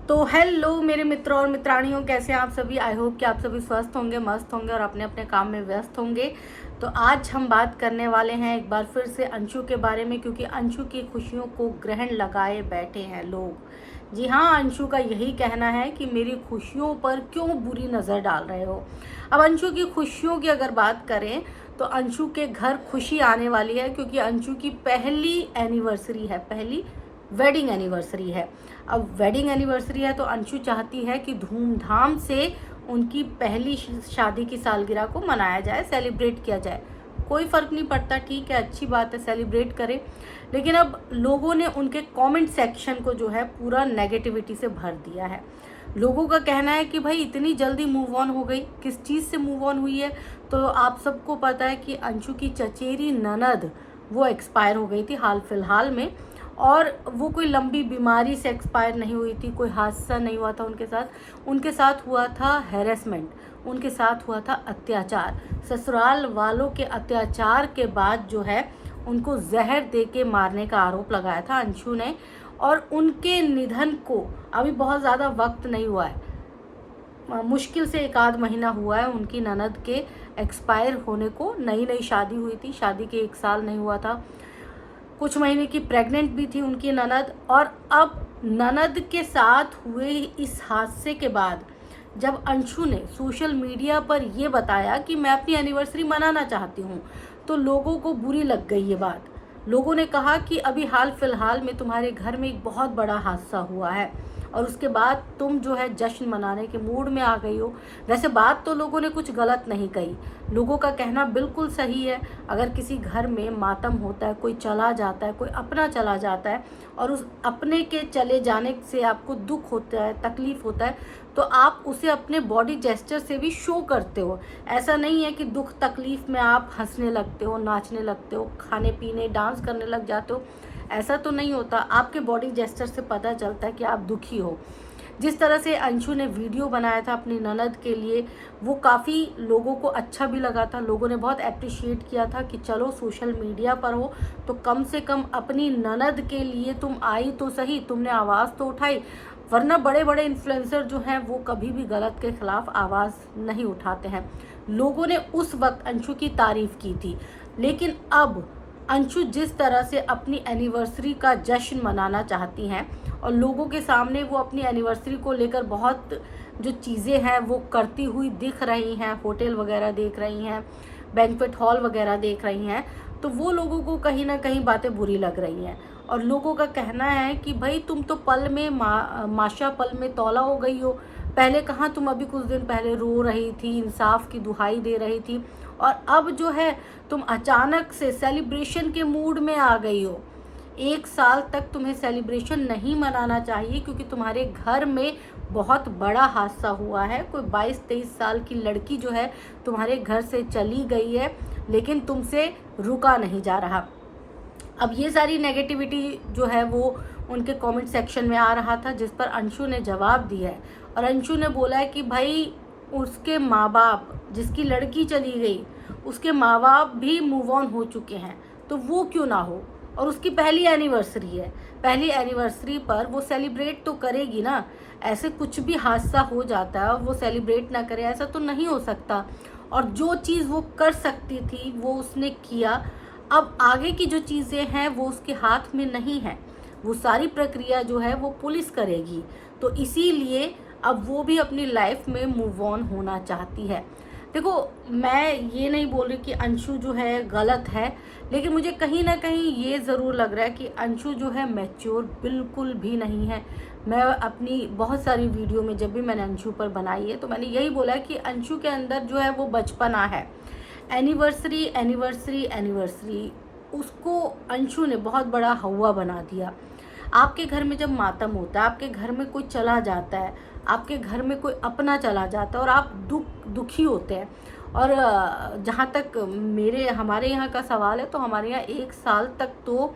तो हेलो मेरे मित्रों और मित्राणियों, कैसे हैं आप सभी। आई होप कि आप सभी स्वस्थ होंगे, मस्त होंगे और अपने अपने काम में व्यस्त होंगे। तो आज हम बात करने वाले हैं एक बार फिर से अंशु के बारे में, क्योंकि अंशु की खुशियों को ग्रहण लगाए बैठे हैं लोग। जी हाँ, अंशु का यही कहना है कि मेरी खुशियों पर क्यों बुरी नज़र डाल रहे हो। अब अंशु की खुशियों की अगर बात करें तो अंशु के घर खुशी आने वाली है, क्योंकि अंशु की पहली एनिवर्सरी है, पहली वेडिंग एनिवर्सरी है। अब वेडिंग एनिवर्सरी है तो अंशु चाहती है कि धूमधाम से उनकी पहली शादी की सालगिरह को मनाया जाए, सेलिब्रेट किया जाए। कोई फ़र्क नहीं पड़ता, ठीक है, अच्छी बात है, सेलिब्रेट करें। लेकिन अब लोगों ने उनके कमेंट सेक्शन को जो है पूरा नेगेटिविटी से भर दिया है। लोगों का कहना है कि भाई इतनी जल्दी मूव ऑन हो गई, किस चीज़ से मूव ऑन हुई है। तो आप सबको पता है कि अंशु की चचेरी ननद वो एक्सपायर हो गई थी हाल फिलहाल में, और वो कोई लंबी बीमारी से एक्सपायर नहीं हुई थी, कोई हादसा नहीं हुआ था उनके साथ हुआ था हैरेसमेंट, उनके साथ हुआ था अत्याचार। ससुराल वालों के अत्याचार के बाद जो है उनको जहर दे के मारने का आरोप लगाया था अंशु ने। और उनके निधन को अभी बहुत ज़्यादा वक्त नहीं हुआ है, मुश्किल से 1 आध महीना हुआ है उनकी ननद के एक्सपायर होने को। नई नई शादी हुई थी, शादी के 1 साल नहीं हुआ था, कुछ महीने की प्रेग्नेंट भी थी उनकी ननद। और अब ननद के साथ हुए इस हादसे के बाद जब अंशु ने सोशल मीडिया पर ये बताया कि मैं अपनी एनिवर्सरी मनाना चाहती हूँ, तो लोगों को बुरी लग गई ये बात। लोगों ने कहा कि अभी हाल फिलहाल में तुम्हारे घर में एक बहुत बड़ा हादसा हुआ है और उसके बाद तुम जो है जश्न मनाने के मूड में आ गई हो। वैसे बात तो लोगों ने कुछ गलत नहीं कही, लोगों का कहना बिल्कुल सही है। अगर किसी घर में मातम होता है, कोई चला जाता है, कोई अपना चला जाता है और उस अपने के चले जाने से आपको दुख होता है, तकलीफ़ होता है, तो आप उसे अपने बॉडी जेस्चर से भी शो करते हो। ऐसा नहीं है कि दुख तकलीफ़ में आप हंसने लगते हो, नाचने लगते हो, खाने पीने डांस करने लग जाते हो, ऐसा तो नहीं होता। आपके बॉडी जेस्चर से पता चलता है कि आप दुखी हो। जिस तरह से अंशु ने वीडियो बनाया था अपनी ननद के लिए, वो काफ़ी लोगों को अच्छा भी लगा था। लोगों ने बहुत अप्रिशिएट किया था कि चलो सोशल मीडिया पर हो तो कम से कम अपनी ननद के लिए तुम आई तो सही, तुमने आवाज़ तो उठाई। वरना बड़े बड़े इन्फ्लुएंसर जो हैं वो कभी भी गलत के खिलाफ आवाज़ नहीं उठाते हैं। लोगों ने उस वक्त अंशु की तारीफ़ की थी, लेकिन अब अंशु जिस तरह से अपनी एनिवर्सरी का जश्न मनाना चाहती हैं और लोगों के सामने वो अपनी एनिवर्सरी को लेकर बहुत जो चीज़ें हैं वो करती हुई दिख रही हैं, होटल वगैरह देख रही हैं, बैंक्वेट हॉल वगैरह देख रही हैं, तो वो लोगों को कहीं ना कहीं बातें बुरी लग रही हैं। और लोगों का कहना है कि भाई तुम तो पल में माशा पल में तौला हो गई हो। पहले कहाँ, तुम अभी कुछ दिन पहले रो रही थी, इंसाफ की दुहाई दे रही थी, और अब जो है तुम अचानक से सेलिब्रेशन के मूड में आ गई हो। 1 साल तक तुम्हें सेलिब्रेशन नहीं मनाना चाहिए, क्योंकि तुम्हारे घर में बहुत बड़ा हादसा हुआ है। कोई 22-23 साल की लड़की जो है तुम्हारे घर से चली गई है, लेकिन तुमसे रुका नहीं जा रहा। अब ये सारी नेगेटिविटी जो है वो उनके कमेंट सेक्शन में आ रहा था, जिस पर अंशु ने जवाब दिया है। और अंशु ने बोला है कि भाई उसके माँ बाप, जिसकी लड़की चली गई, उसके माँ बाप भी मूव ऑन हो चुके हैं, तो वो क्यों ना हो। और उसकी पहली एनिवर्सरी है, पहली एनिवर्सरी पर वो सेलिब्रेट तो करेगी ना। ऐसे कुछ भी हादसा हो जाता है और वो सेलिब्रेट ना करे, ऐसा तो नहीं हो सकता। और जो चीज़ वो कर सकती थी वो उसने किया। अब आगे की जो चीज़ें हैं वो उसके हाथ में नहीं है, वो सारी प्रक्रिया जो है वो पुलिस करेगी। तो इसीलिए अब वो भी अपनी लाइफ में मूव ऑन होना चाहती है। देखो, मैं ये नहीं बोल रही कि अंशु जो है गलत है, लेकिन मुझे कहीं ना कहीं ये ज़रूर लग रहा है कि अंशु जो है मैच्योर बिल्कुल भी नहीं है। मैं अपनी बहुत सारी वीडियो में जब भी मैंने अंशु पर बनाई है तो मैंने यही बोला कि अंशु के अंदर जो है वो बचपना है। एनिवर्सरी एनिवर्सरी एनिवर्सरी, उसको अंशु ने बहुत बड़ा हवा बना दिया। आपके घर में जब मातम होता है, आपके घर में कोई चला जाता है, आपके घर में कोई अपना चला जाता है और आप दुखी होते हैं। और जहाँ तक हमारे यहाँ का सवाल है, तो हमारे यहाँ 1 साल तक तो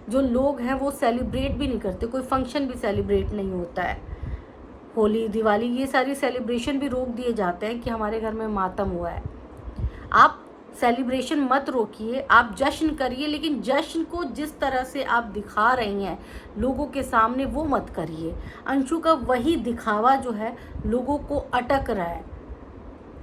जो लोग हैं वो सेलिब्रेट भी नहीं करते, कोई फंक्शन भी सेलिब्रेट नहीं होता है। होली, दिवाली, ये सारी सेलिब्रेशन भी रोक दिए जाते हैं कि हमारे घर में मातम हुआ है। आप सेलिब्रेशन मत रोकिए, आप जश्न करिए, लेकिन जश्न को जिस तरह से आप दिखा रही हैं लोगों के सामने वो मत करिए। अंशु का वही दिखावा जो है लोगों को अटक रहा है।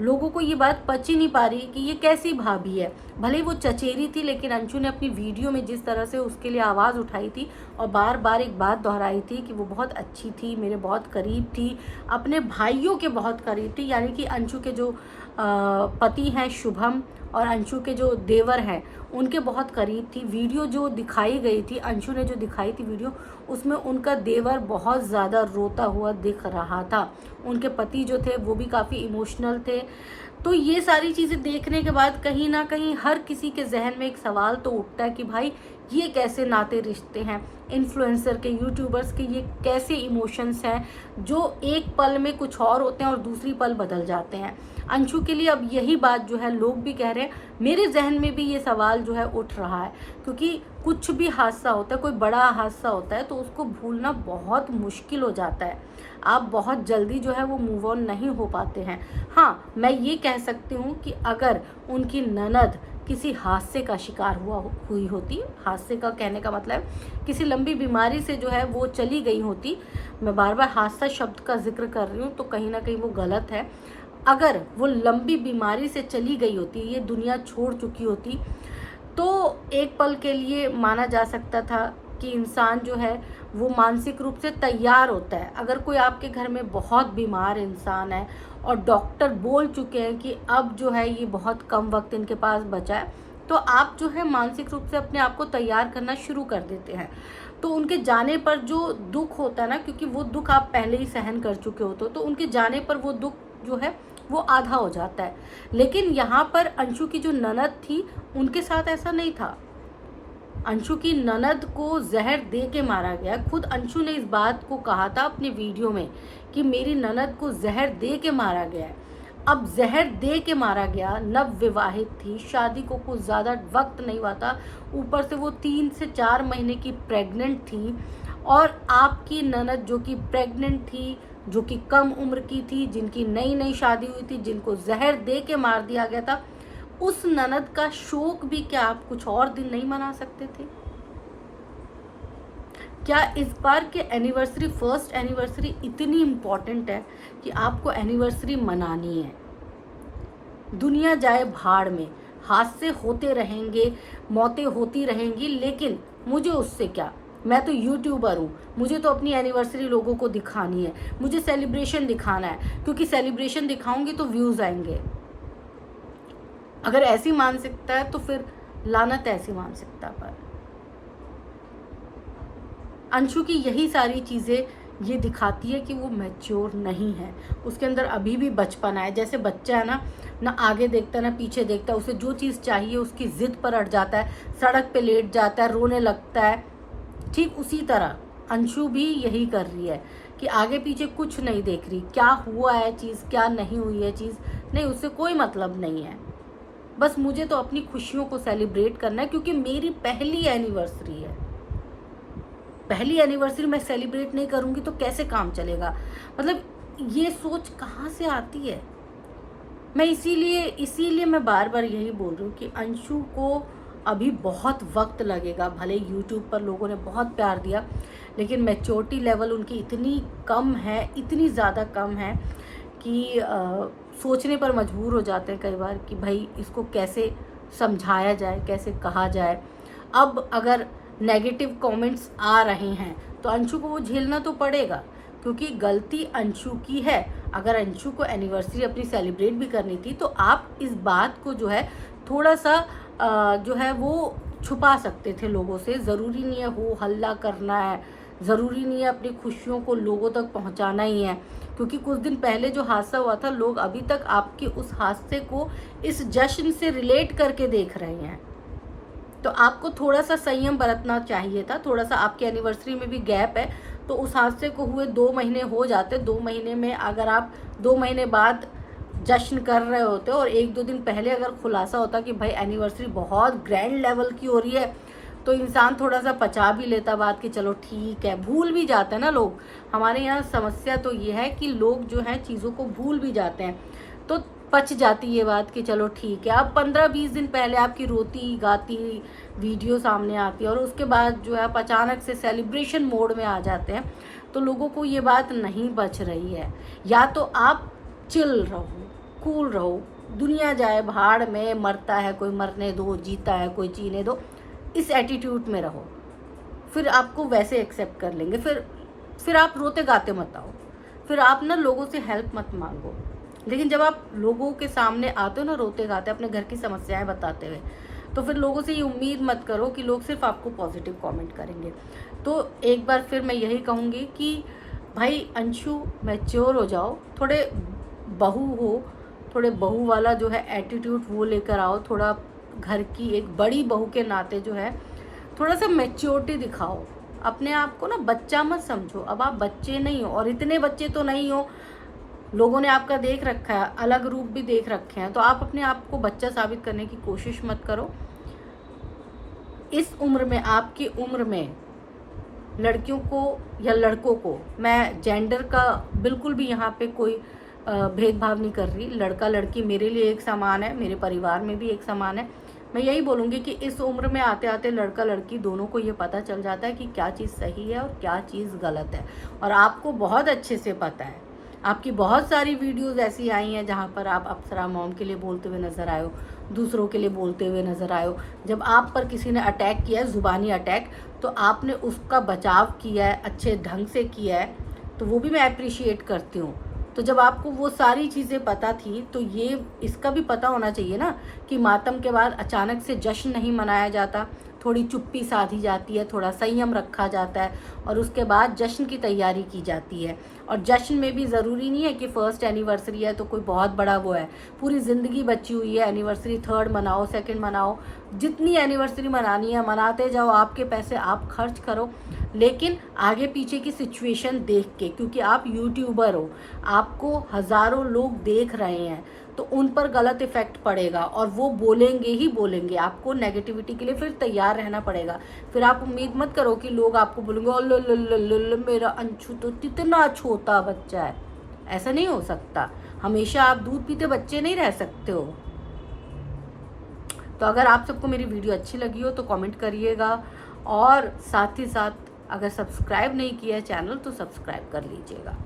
लोगों को ये बात पच ही नहीं पा रही कि ये कैसी भाभी है। भले वो चचेरी थी, लेकिन अंशु ने अपनी वीडियो में जिस तरह से उसके लिए आवाज़ उठाई थी और बार बार एक बात दोहराई थी कि वो बहुत अच्छी थी, मेरे बहुत करीब थी, अपने भाइयों के बहुत करीब थी, यानी कि अंशु के जो पति हैं शुभम और अंशु के जो देवर हैं उनके बहुत करीब थी। वीडियो जो दिखाई गई थी, अंशु ने जो दिखाई थी वीडियो, उसमें उनका देवर बहुत ज़्यादा रोता हुआ दिख रहा था। उनके पति जो थे वो भी काफ़ी इमोशनल थे। तो ये सारी चीज़ें देखने के बाद कहीं ना कहीं हर किसी के जहन में एक सवाल तो उठता है कि भाई ये कैसे नाते रिश्ते हैं, इन्फ्लुएंसर के, यूट्यूबर्स के, ये कैसे इमोशंस हैं जो एक पल में कुछ और होते हैं और दूसरी पल बदल जाते हैं। अंशु के लिए अब यही बात जो है लोग भी कह रहे हैं, मेरे जहन में भी ये सवाल जो है उठ रहा है, क्योंकि कुछ भी हादसा होता है, कोई बड़ा हादसा होता है तो उसको भूलना बहुत मुश्किल हो जाता है। आप बहुत जल्दी जो है वो मूव ऑन नहीं हो पाते हैं। हाँ, मैं ये कह सकती हूँ कि अगर उनकी ननद किसी हादसे का शिकार हुई होती, हादसे का कहने का मतलब किसी लंबी बीमारी से जो है वो चली गई होती, मैं बार बार हादसा शब्द का जिक्र कर रही हूँ तो कहीं ना कहीं वो गलत है। अगर वो लंबी बीमारी से चली गई होती, ये दुनिया छोड़ चुकी होती, तो एक पल के लिए माना जा सकता था कि इंसान जो है वो मानसिक रूप से तैयार होता है। अगर कोई आपके घर में बहुत बीमार इंसान है और डॉक्टर बोल चुके हैं कि अब जो है ये बहुत कम वक्त इनके पास बचा है, तो आप जो है मानसिक रूप से अपने आप को तैयार करना शुरू कर देते हैं। तो उनके जाने पर जो दुख होता है ना, क्योंकि वो दुख आप पहले ही सहन कर चुके होते हो, तो उनके जाने पर वो दुख जो है वो आधा हो जाता है। लेकिन यहाँ पर अंशु की जो ननद थी उनके साथ ऐसा नहीं था। अंशु की ननद को जहर दे के मारा गया। खुद अंशु ने इस बात को कहा था अपने वीडियो में कि मेरी ननद को जहर दे के मारा गया है। अब जहर दे के मारा गया, नव विवाहित थी, शादी को कुछ ज़्यादा वक्त नहीं हुआ था, ऊपर से वो 3 से 4 महीने की प्रेग्नेंट थी, और आपकी ननद जो कि प्रेग्नेंट थी, जो कि कम उम्र की थी, जिनकी नई नई शादी हुई थी, जिनको जहर दे के मार दिया गया था, उस ननद का शोक भी क्या आप कुछ और दिन नहीं मना सकते थे? क्या इस बार के एनिवर्सरी, फर्स्ट एनिवर्सरी इतनी इम्पॉर्टेंट है कि आपको एनिवर्सरी मनानी है? दुनिया जाए भाड़ में, हादसे होते रहेंगे, मौतें होती रहेंगी, लेकिन मुझे उससे क्या, मैं तो यूट्यूबर हूँ, मुझे तो अपनी एनिवर्सरी लोगों को दिखानी है, मुझे सेलिब्रेशन दिखाना है, क्योंकि सेलिब्रेशन दिखाऊंगी तो व्यूज़ आएंगे। अगर ऐसी मानसिकता है तो फिर लानत ऐसी मानसिकता पर। अंशु की यही सारी चीज़ें ये दिखाती है कि वो मैच्योर नहीं है, उसके अंदर अभी भी बचपन है। जैसे बच्चा है ना आगे देखता है ना पीछे देखता है, उसे जो चीज़ चाहिए उसकी ज़िद पर अड़ जाता है, सड़क पे लेट जाता है, रोने लगता है। ठीक उसी तरह अंशु भी यही कर रही है कि आगे पीछे कुछ नहीं देख रही, क्या हुआ है चीज़, क्या नहीं हुई है चीज़, नहीं, उससे कोई मतलब नहीं है। बस मुझे तो अपनी खुशियों को सेलिब्रेट करना है, क्योंकि मेरी पहली एनिवर्सरी है। पहली एनिवर्सरी मैं सेलिब्रेट नहीं करूंगी तो कैसे काम चलेगा? मतलब ये सोच कहाँ से आती है? मैं इसीलिए मैं बार बार यही बोल रही हूँ कि अंशु को अभी बहुत वक्त लगेगा। भले यूट्यूब पर लोगों ने बहुत प्यार दिया, लेकिन मैच्योरिटी लेवल उनकी इतनी कम है, इतनी ज़्यादा कम है कि सोचने पर मजबूर हो जाते हैं कई बार कि भाई इसको कैसे समझाया जाए, कैसे कहा जाए। अब अगर नेगेटिव कमेंट्स आ रहे हैं तो अंशु को वो झेलना तो पड़ेगा, क्योंकि गलती अंशु की है। अगर अंशु को एनिवर्सरी अपनी सेलिब्रेट भी करनी थी तो आप इस बात को जो है थोड़ा सा जो है वो छुपा सकते थे लोगों से। ज़रूरी नहीं है हो हल्ला करना है, ज़रूरी नहीं है अपनी खुशियों को लोगों तक पहुंचाना ही है, क्योंकि कुछ दिन पहले जो हादसा हुआ था लोग अभी तक आपके उस हादसे को इस जश्न से रिलेट करके देख रहे हैं। तो आपको थोड़ा सा संयम बरतना चाहिए था। थोड़ा सा आपकी एनिवर्सरी में भी गैप है, तो उस हादसे को हुए 2 महीने हो जाते। 2 महीने में अगर आप 2 महीने बाद जश्न कर रहे होते और 1-2 दिन पहले अगर खुलासा होता कि भाई एनिवर्सरी बहुत ग्रैंड लेवल की हो रही है, तो इंसान थोड़ा सा पचा भी लेता बात कि चलो ठीक है, भूल भी जाते हैं ना लोग। हमारे यहाँ समस्या तो ये है कि लोग जो हैं चीज़ों को भूल भी जाते हैं। तो पच जाती ये बात कि चलो ठीक है। अब 15-20 दिन पहले आपकी रोती गाती वीडियो सामने आती है और उसके बाद जो है आप अचानक से सेलिब्रेशन मोड में आ जाते हैं, तो लोगों को ये बात नहीं बच रही है। या तो आप चिल रहो, कूल रहो, दुनिया जाए भाड़ में, मरता है कोई मरने दो, जीता है कोई जीने दो, इस एटीट्यूड में रहो, फिर आपको वैसे एक्सेप्ट कर लेंगे। फिर आप रोते गाते मत आओ, फिर आप ना लोगों से हेल्प मत मांगो। लेकिन जब आप लोगों के सामने आते हो ना रोते गाते अपने घर की समस्याएं बताते हुए, तो फिर लोगों से ये उम्मीद मत करो कि लोग सिर्फ आपको पॉजिटिव कमेंट करेंगे। तो एक बार फिर मैं यही कहूँगी कि भाई अंशु मैच्योर हो जाओ, थोड़े बहू हो, थोड़े बहू वाला जो है एटीट्यूड वो लेकर आओ, थोड़ा घर की एक बड़ी बहू के नाते जो है थोड़ा सा मैच्योरिटी दिखाओ। अपने आप को ना बच्चा मत समझो, अब आप बच्चे नहीं हो, और इतने बच्चे तो नहीं हो, लोगों ने आपका देख रखा है, अलग रूप भी देख रखे हैं, तो आप अपने आप को बच्चा साबित करने की कोशिश मत करो। इस उम्र में, आपकी उम्र में लड़कियों को या लड़कों को, मैं जेंडर का बिल्कुल भी यहाँ पे कोई भेदभाव नहीं कर रही, लड़का लड़की मेरे लिए एक समान है, मेरे परिवार में भी एक समान है। मैं यही बोलूँगी कि इस उम्र में आते आते लड़का लड़की दोनों को ये पता चल जाता है कि क्या चीज़ सही है और क्या चीज़ गलत है, और आपको बहुत अच्छे से पता है। आपकी बहुत सारी वीडियोस ऐसी आई हैं जहाँ पर आप अप्सरा मॉम के लिए बोलते हुए नज़र आए हो, दूसरों के लिए बोलते हुए नज़र आए हो। जब आप पर किसी ने अटैक किया है, ज़ुबानी अटैक, तो आपने उसका बचाव किया है, अच्छे ढंग से किया है, तो वो भी मैं अप्रिशिएट करती हूँ। तो जब आपको वो सारी चीज़ें पता थी, तो ये इसका भी पता होना चाहिए ना कि मातम के बाद अचानक से जश्न नहीं मनाया जाता, थोड़ी चुप्पी साधी जाती है, थोड़ा संयम रखा जाता है, और उसके बाद जश्न की तैयारी की जाती है। और जश्न में भी ज़रूरी नहीं है कि फर्स्ट एनिवर्सरी है तो कोई बहुत बड़ा वो है, पूरी ज़िंदगी बची हुई है, एनिवर्सरी 3rd मनाओ, 2nd मनाओ, जितनी एनिवर्सरी मनानी है मनाते जाओ, आपके पैसे आप खर्च करो, लेकिन आगे पीछे की सिचुएशन देख के, क्योंकि आप यूट्यूबर हो, आपको हज़ारों लोग देख रहे हैं, तो उन पर गलत इफ़ेक्ट पड़ेगा और वो बोलेंगे ही बोलेंगे। आपको नेगेटिविटी के लिए फिर तैयार रहना पड़ेगा। फिर आप उम्मीद मत करो कि लोग आपको बोलेंगे ओ मेरा अंशु तो कितना छोटा बच्चा है। ऐसा नहीं हो सकता, हमेशा आप दूध पीते बच्चे नहीं रह सकते हो। तो अगर आप सबको मेरी वीडियो अच्छी लगी हो तो कमेंट करिएगा, और साथ ही साथ अगर सब्सक्राइब नहीं किया है चैनल तो सब्सक्राइब कर लीजिएगा।